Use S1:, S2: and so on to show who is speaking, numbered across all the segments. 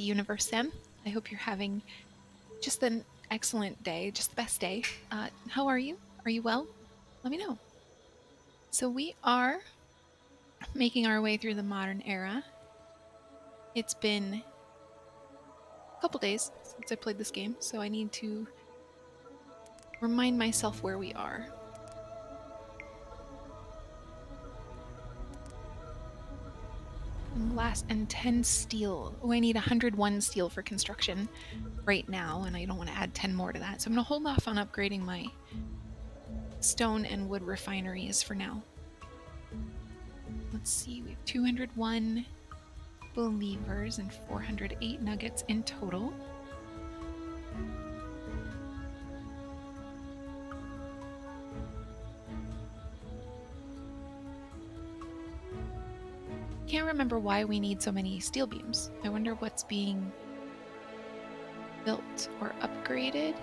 S1: Universim. I hope you're having just an excellent day, just the best day. How are you? Are you well? Let me know. So we are making our way through the modern era. It's been a couple days since I played this game, so I need to remind myself where we are. And 10 steel. Oh, I need 101 steel for construction right now, and I don't want to add 10 more to that. So I'm going to hold off on upgrading my stone and wood refineries for now. Let's see, we have 201 believers and 408 nuggets in total. Can't remember why we need so many steel beams. I wonder what's being built or upgraded.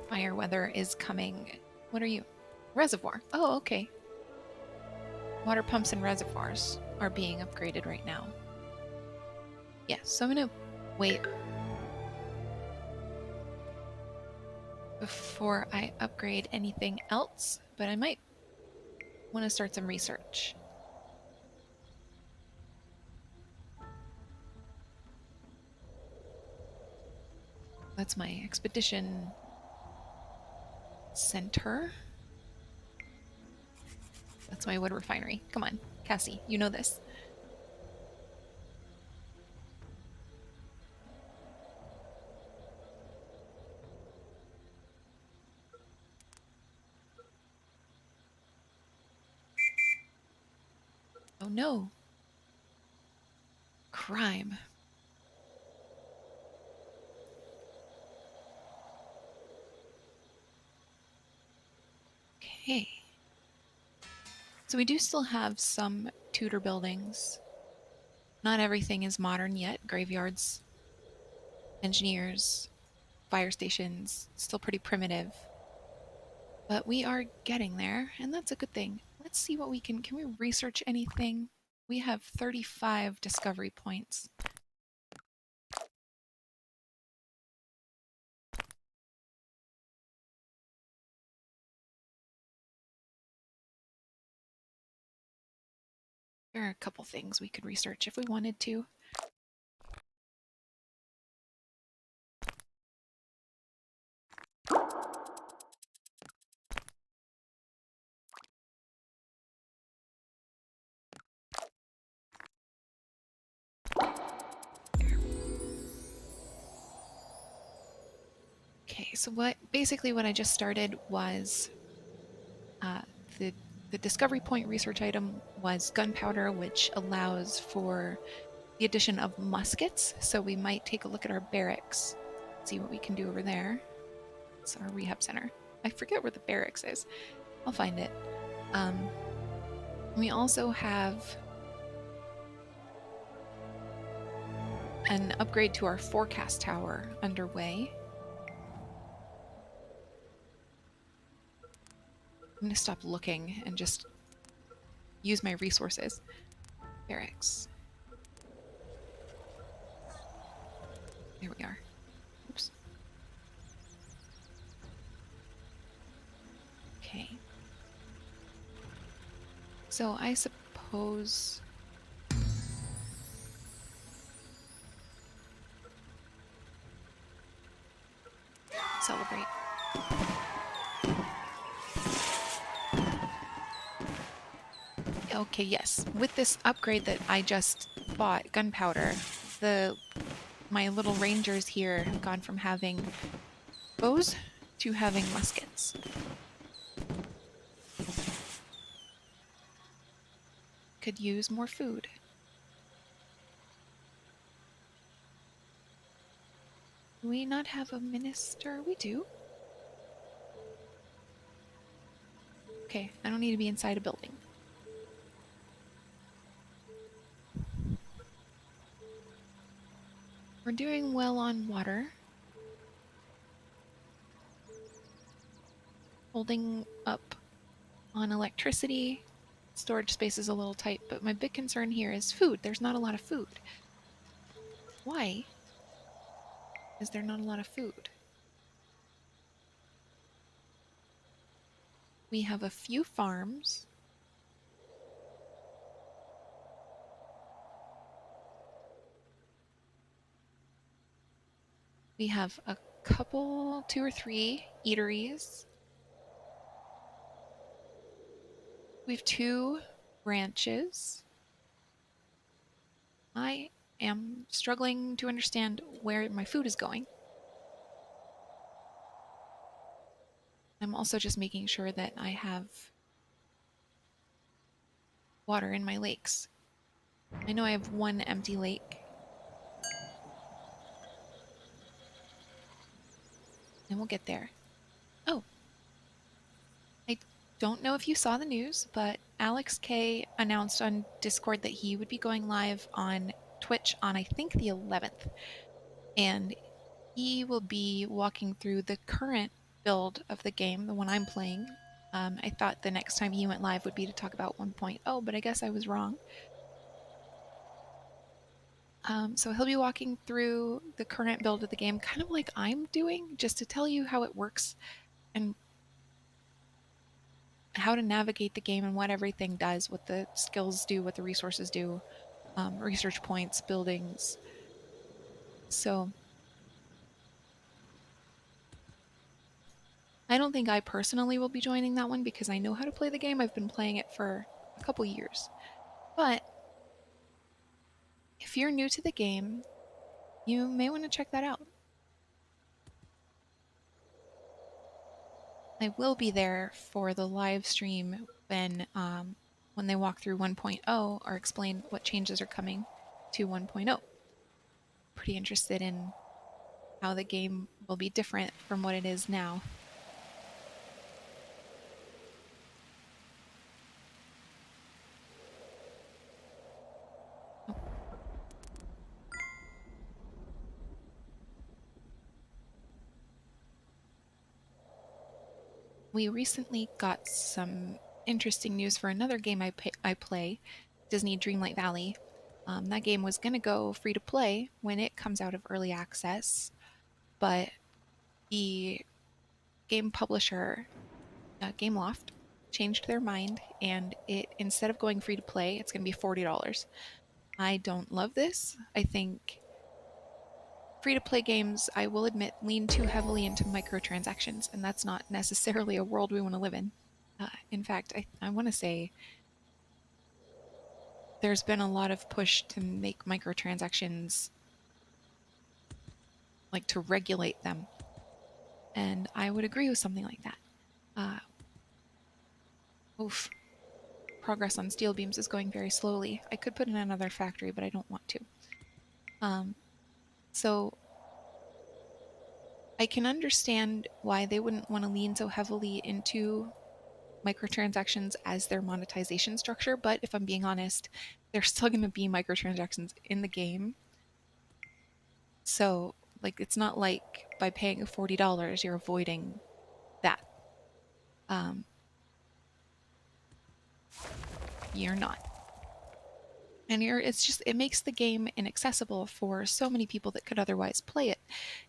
S1: Fire weather is coming. What are you? Reservoir. Oh, okay. Water pumps and reservoirs are being upgraded right now. Yeah, so I'm gonna wait before I upgrade anything else, but I might want to start some research. That's my expedition center. That's my wood refinery. Come on, Cassie, you know this. Oh no. Crime. Okay. So we do still have some Tudor buildings. Not everything is modern yet. Graveyards, engineers, fire stations, still pretty primitive. But we are getting there, and that's a good thing. Let's see what we can we research anything? We have 35 discovery points. There are a couple things we could research if we wanted to. Okay, so basically what I just started was uh, the the discovery point research item was gunpowder, which allows for the addition of muskets. So we might take a look at our barracks, see what we can do over there. It's our rehab center. I forget where the barracks is. I'll find it. We also have an upgrade to our forecast tower underway. I'm gonna stop looking and just use my resources. Barracks. There we are. Oops. Okay. So I suppose... Celebrate. Okay, yes. With this upgrade that I just bought, gunpowder, my little rangers here have gone from having bows to having muskets. could use more food. Do we not have a minister? We do. Okay, I don't need to be inside a building. We're doing well on water. Holding up on electricity. Storage space is a little tight, but my big concern here is food. There's not a lot of food. Why is there not a lot of food? We have a few farms. We have a couple, two or three eateries. We have two ranches. I am struggling to understand where my food is going. I'm also just making sure that I have water in my lakes. I know I have one empty lake, and we'll get there. Oh, I don't know if you saw the news, but Alex K announced on Discord that he would be going live on Twitch on, I think, the 11th. And he will be walking through the current build of the game, the one I'm playing. I thought the next time he went live would be to talk about 1.0, but I guess I was wrong. So he'll be walking through the current build of the game, kind of like I'm doing, just to tell you how it works and how to navigate the game and what everything does, what the skills do, what the resources do, research points, buildings. So I don't think I personally will be joining that one because I know how to play the game. I've been playing it for a couple years. But if you're new to the game, you may want to check that out. I will be there for the live stream when they walk through 1.0 or explain what changes are coming to 1.0. Pretty interested in how the game will be different from what it is now. Oh. We recently got some interesting news for another game I play, Disney Dreamlight Valley. That game was going to go free to play when it comes out of early access, but the game publisher, Gameloft, changed their mind, and it instead of going free to play, it's going to be $40. I don't love this. I think free to play games, I will admit, lean too heavily into microtransactions, and that's not necessarily a world we want to live in. In fact, I want to say there's been a lot of push to make microtransactions, like to regulate them. And I would agree with something like that. Uh, oof, progress on steel beams is going very slowly. I could put in another factory, but I don't want to. So I can understand why they wouldn't want to lean so heavily into microtransactions as their monetization structure, but if I'm being honest, there's still going to be microtransactions in the game. So, like, it's not like by paying $40 you're avoiding that. Um, you're not. And it makes the game inaccessible for so many people that could otherwise play it.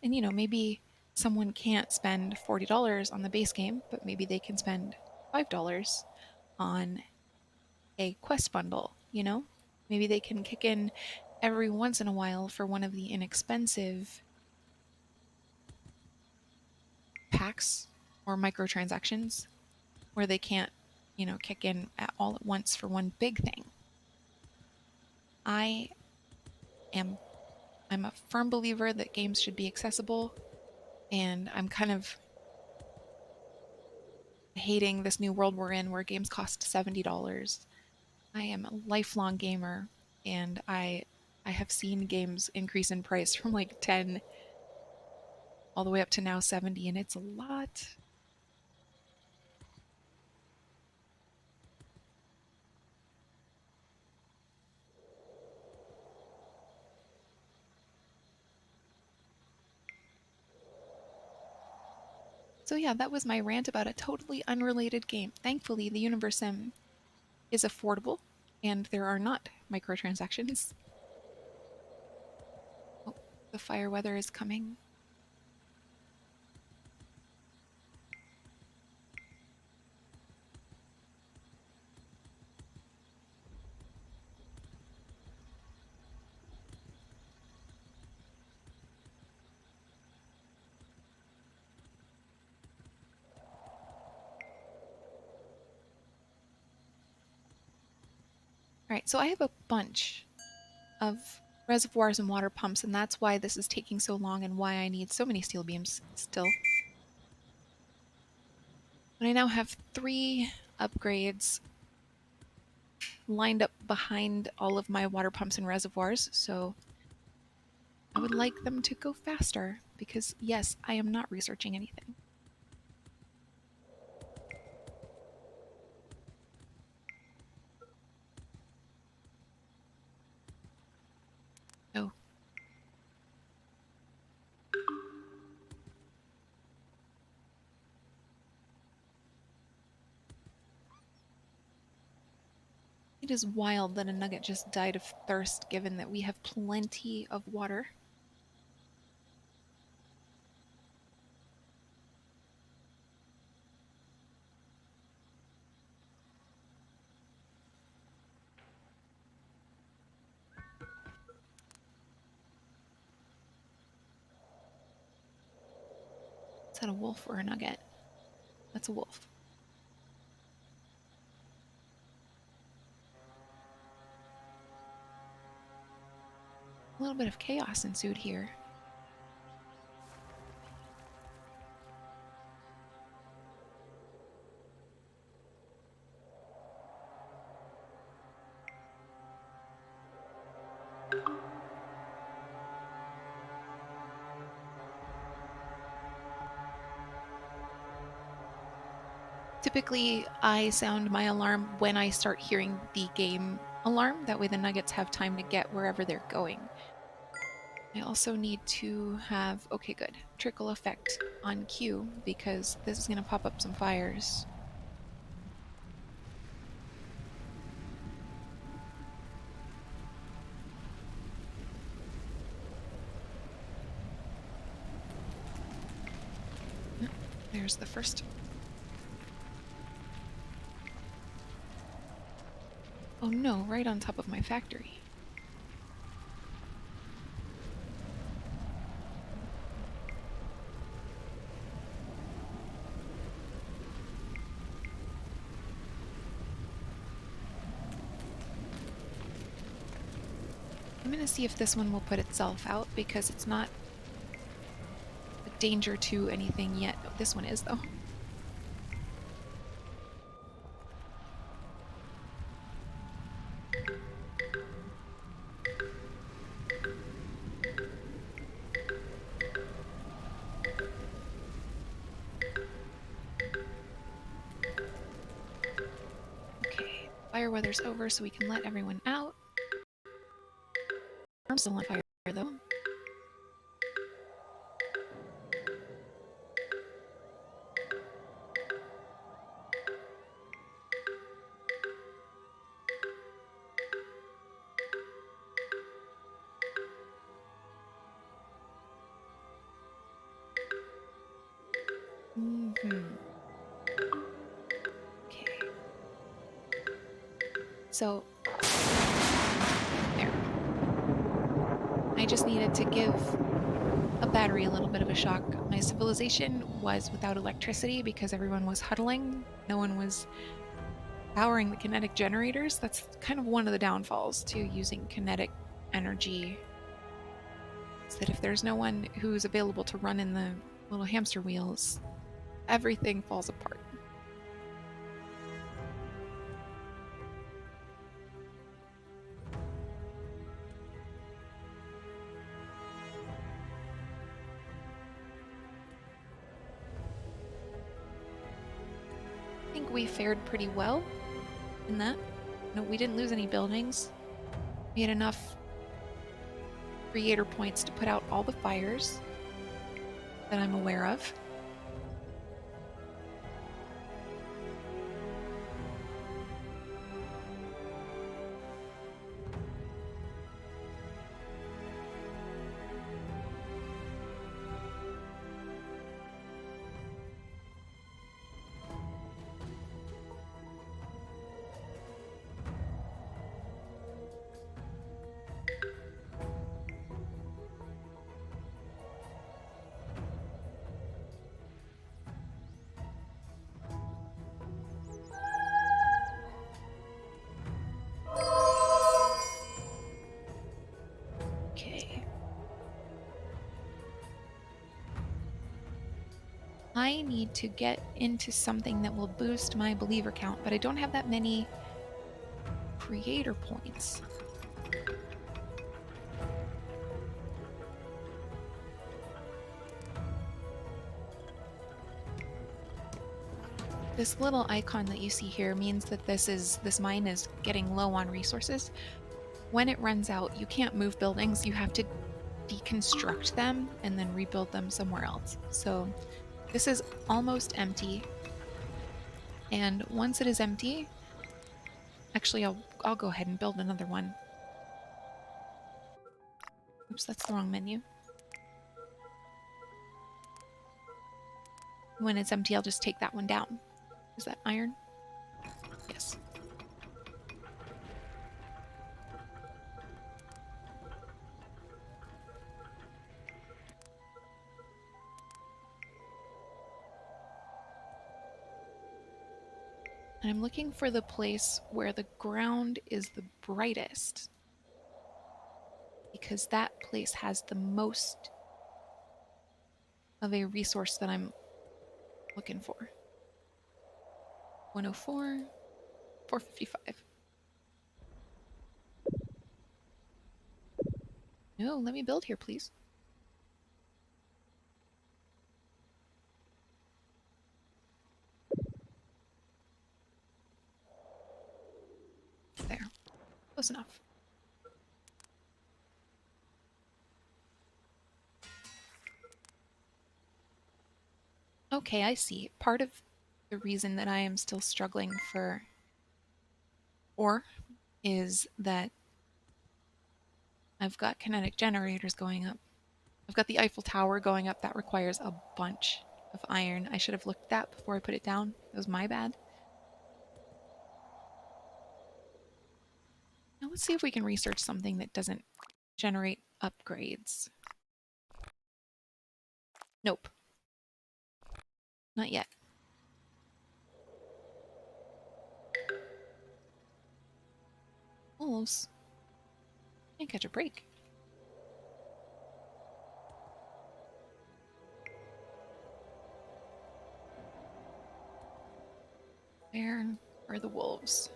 S1: And, maybe someone can't spend $40 on the base game, but maybe they can spend $5 on a quest bundle. Maybe they can kick in every once in a while for one of the inexpensive packs or microtransactions where they can't, kick in all at once for one big thing. I am I'm a firm believer that games should be accessible, and I'm kind of hating this new world we're in where games cost $70. I am a lifelong gamer, and I have seen games increase in price from like 10 all the way up to now 70, and it's a lot. So yeah, that was my rant about a totally unrelated game. Thankfully, the Universim is affordable and there are not microtransactions. Oh, the fire weather is coming. All right, so I have a bunch of reservoirs and water pumps, and that's why this is taking so long and why I need so many steel beams still. But I now have 3 upgrades lined up behind all of my water pumps and reservoirs, so I would like them to go faster because, yes, I am not researching anything. Oh. It is wild that a nugget just died of thirst given that we have plenty of water. Is that a wolf or a nugget? That's a wolf. A little bit of chaos ensued here. Typically, I sound my alarm when I start hearing the game alarm. That way the nuggets have time to get wherever they're going. I also need to have, okay, good, trickle effect on Q because this is going to pop up some fires. There's the first. Oh no, right on top of my factory. I'm gonna see if this one will put itself out because it's not a danger to anything yet. Oh, this one is though. Okay, fire weather's over so we can let everyone out. I'm still on fire though. Okay. So there. I just needed to give a battery a little bit of a shock. My civilization was without electricity because everyone was huddling. No one was powering the kinetic generators. That's kind of one of the downfalls to using kinetic energy. Is that if there's no one who's available to run in the little hamster wheels, everything falls apart. think we fared pretty well in that. No, we didn't lose any buildings. We had enough creator points to put out all the fires that I'm aware of. Okay. I need to get into something that will boost my believer count, but I don't have that many creator points. This little icon that you see here means that this mine is getting low on resources. When it runs out, you can't move buildings. You have to deconstruct them and then rebuild them somewhere else. So this is almost empty. And once it is empty, actually I'll go ahead and build another one. Oops, that's the wrong menu. When it's empty, I'll just take that one down. Is that iron? Yes. And I'm looking for the place where the ground is the brightest, because that place has the most of a resource that I'm looking for. 104, 455. No, let me build here, please. There. Close enough. Okay, I see. Part of the reason that I am still struggling for ore is that I've got kinetic generators going up. I've got the Eiffel Tower going up. That requires a bunch of iron. I should have looked at that before I put it down. That was my bad. Now let's see if we can research something that doesn't generate upgrades. Nope. Not yet. Wolves. Can't catch a break. Where are the wolves?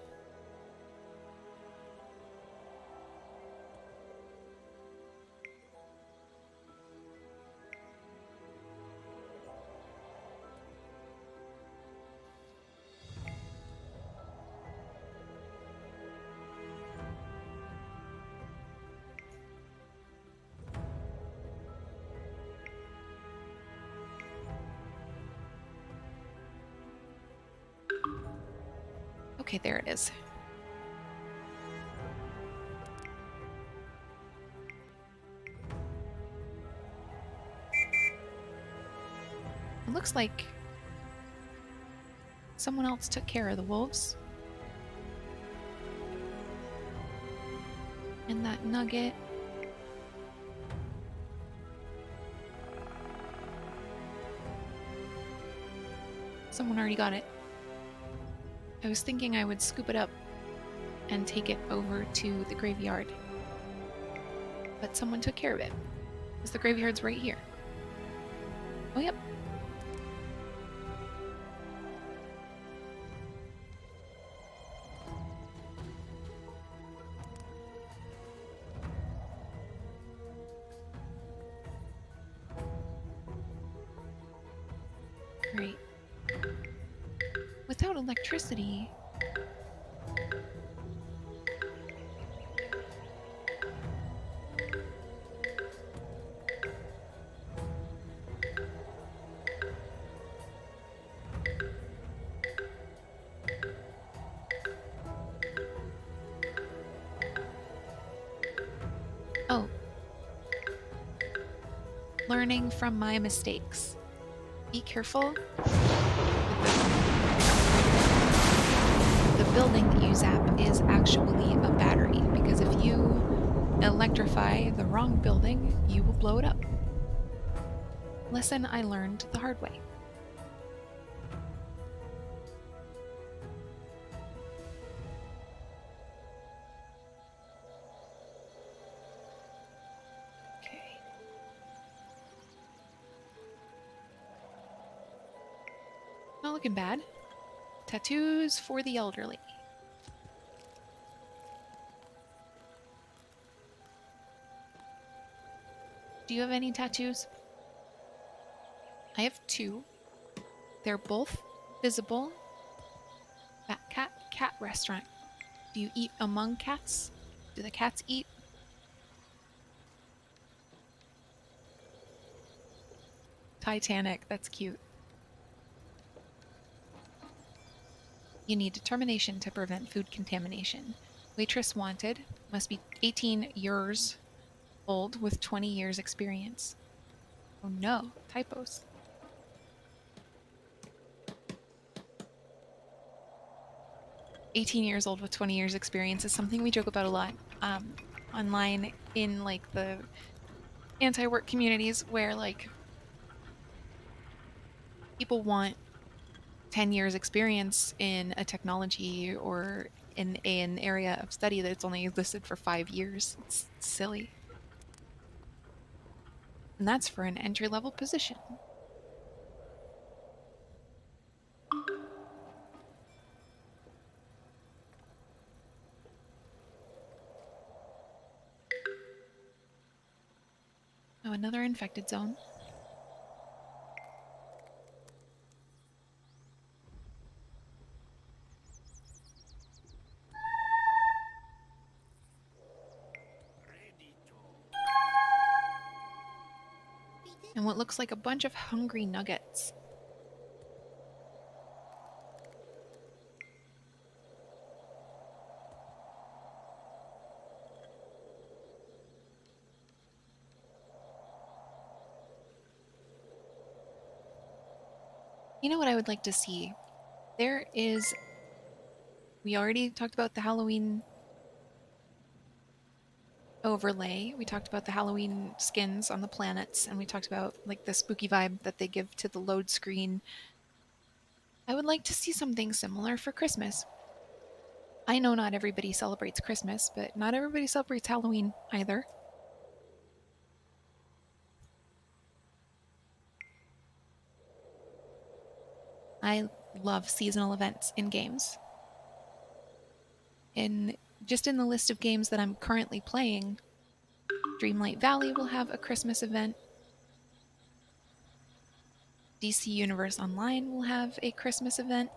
S1: Okay, there it is. It looks like someone else took care of the wolves. And that nugget. Someone already got it. I was thinking I would scoop it up and take it over to the graveyard. But someone took care of it. Because the graveyard's right here. Oh, yep. Great. Without a electricity. Oh, learning from my mistakes. Be careful the building that you zap is actually a battery, because if you electrify the wrong building, you will blow it up. Lesson I learned the hard way. Okay. Not looking bad. Tattoos for the elderly. Do you have any tattoos? I have two. They're both visible. Fat cat restaurant. Do you eat among cats? Do the cats eat? Titanic, that's cute. You need determination to prevent food contamination. Waitress wanted, must be 18 years old with 20 years experience. Oh no, typos. 18 years old with 20 years experience is something we joke about a lot online in like the anti-work communities where like people want 10 years experience in a technology or in an area of study that's only listed for 5 years. It's silly. And that's for an entry level position. Oh, another infected zone. And what looks like a bunch of hungry nuggets. You know what I would like to see? There is, we already talked about the Halloween overlay. We talked about the Halloween skins on the planets, and we talked about like the spooky vibe that they give to the load screen. I would like to see something similar for Christmas. I know not everybody celebrates Christmas, but not everybody celebrates Halloween either. I love seasonal events in games. In just in the list of games that I'm currently playing, Dreamlight Valley will have a Christmas event. DC Universe Online will have a Christmas event.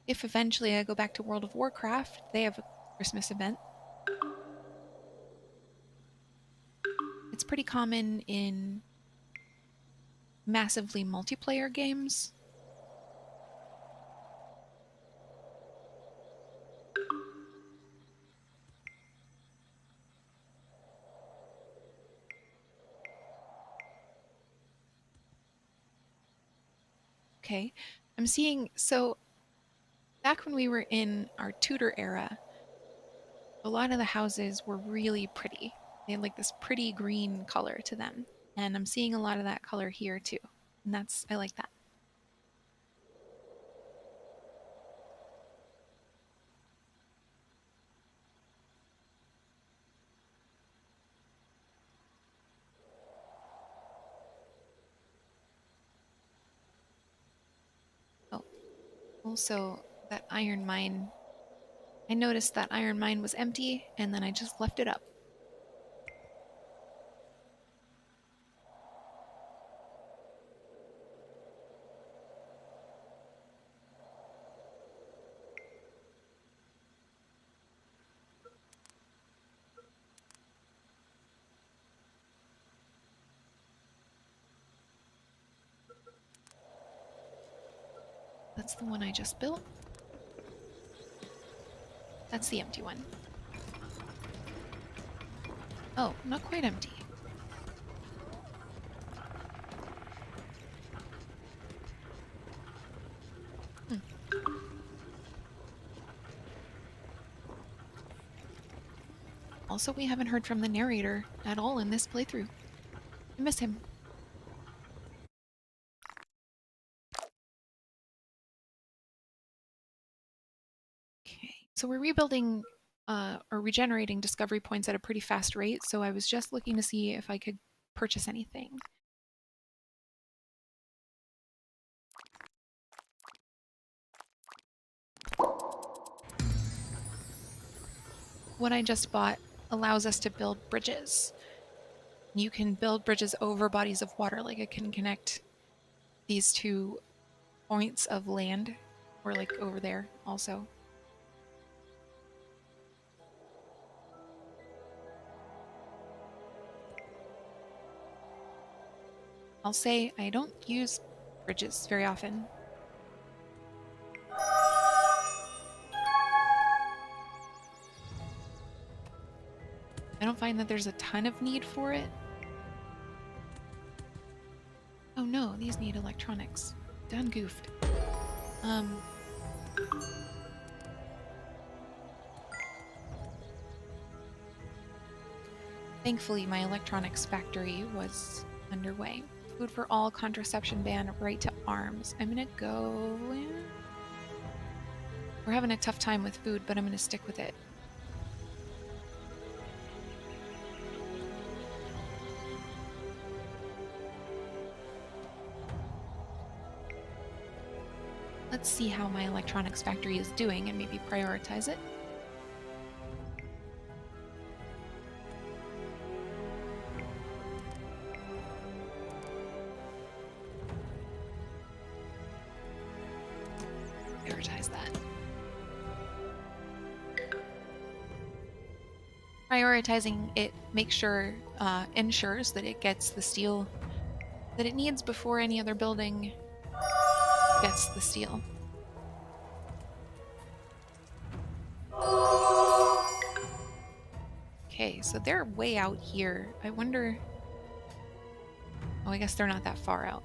S1: If eventually I go back to World of Warcraft, they have a Christmas event. It's pretty common in massively multiplayer games. Okay, I'm seeing, so back when we were in our Tudor era, a lot of the houses were really pretty. They had like this pretty green color to them. And I'm seeing a lot of that color here too. And I like that. Oh, also that iron mine. I noticed that iron mine was empty and then I just left it up. That's the one I just built. That's the empty one. Oh, not quite empty. Hmm. Also, we haven't heard from the narrator at all in this playthrough. I miss him. Okay, so we're rebuilding or regenerating discovery points at a pretty fast rate, so I was just looking to see if I could purchase anything. What I just bought allows us to build bridges. You can build bridges over bodies of water, like it can connect these two points of land, or like over there also. I'll say I don't use bridges very often. I don't find that there's a ton of need for it. Oh no, these need electronics. Done goofed. Thankfully, my electronics factory was underway. Food for all, contraception ban, right to arms. I'm gonna go... We're having a tough time with food, but I'm gonna stick with it. Let's see how my electronics factory is doing and maybe prioritize it. Prioritize that. Prioritizing it ensures that it gets the steel that it needs before any other building gets the steel. Okay, so they're way out here. I wonder... Oh, I guess they're not that far out.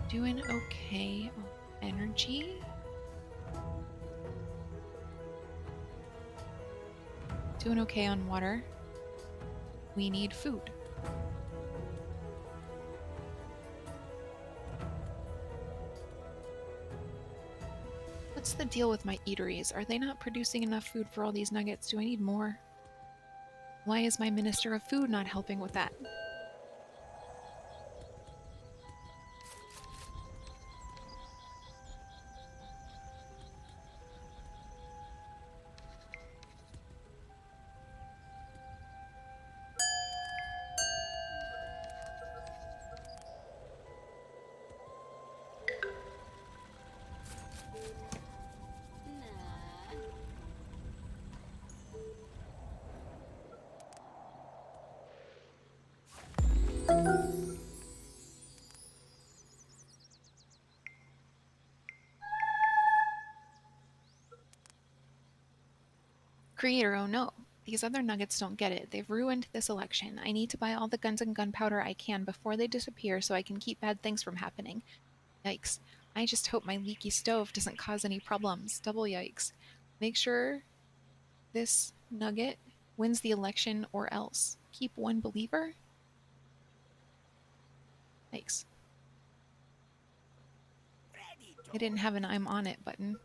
S1: Doing okay on energy. Doing okay on water. We need food. What's the deal with my eateries? Are they not producing enough food for all these nuggets? Do I need more? Why is my Minister of Food not helping with that? Creator, oh no. These other nuggets don't get it. They've ruined this election. I need to buy all the guns and gunpowder I can before they disappear so I can keep bad things from happening. Yikes. I just hope my leaky stove doesn't cause any problems. Double yikes. Make sure this nugget wins the election or else. Keep one believer? Yikes. I didn't have an I'm on it button.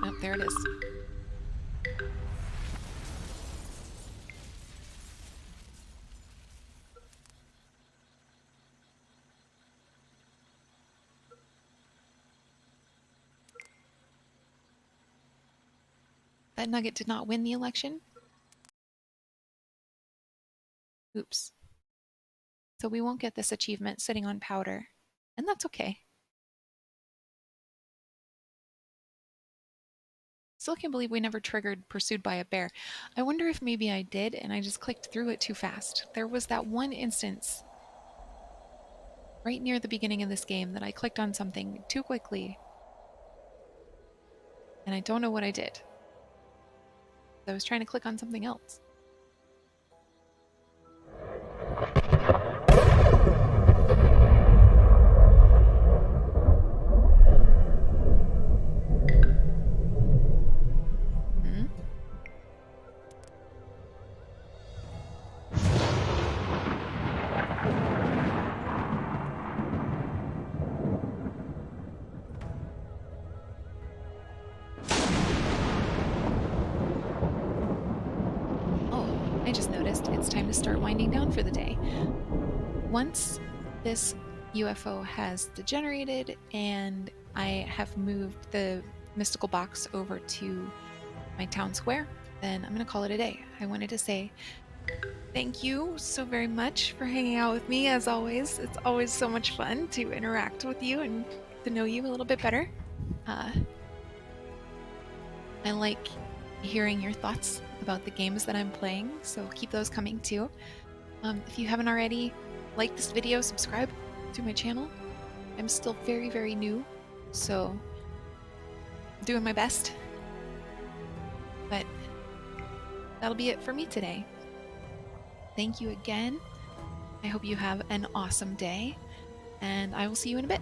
S1: Nope, there it is. That nugget did not win the election. Oops. So we won't get this achievement sitting on powder, and that's okay. Still can't believe we never triggered pursued by a bear. I wonder if maybe I did and I just clicked through it too fast. There was that one instance right near the beginning of this game that I clicked on something too quickly, and I don't know what I did. I was trying to click on something else. Hmm? Oh, I just noticed it's time to start winding down for the day. Once this UFO has degenerated and I have moved the mystical box over to my town square, then I'm going to call it a day. I wanted to say thank you so very much for hanging out with me as always. It's always so much fun to interact with you and to know you a little bit better. Uh, I like hearing your thoughts about the games that I'm playing, so keep those coming too. If you haven't already, like this video, subscribe to my channel. I'm still very, very new, so I'm doing my best. But that'll be it for me today. Thank you again. I hope you have an awesome day, and I will see you in a bit.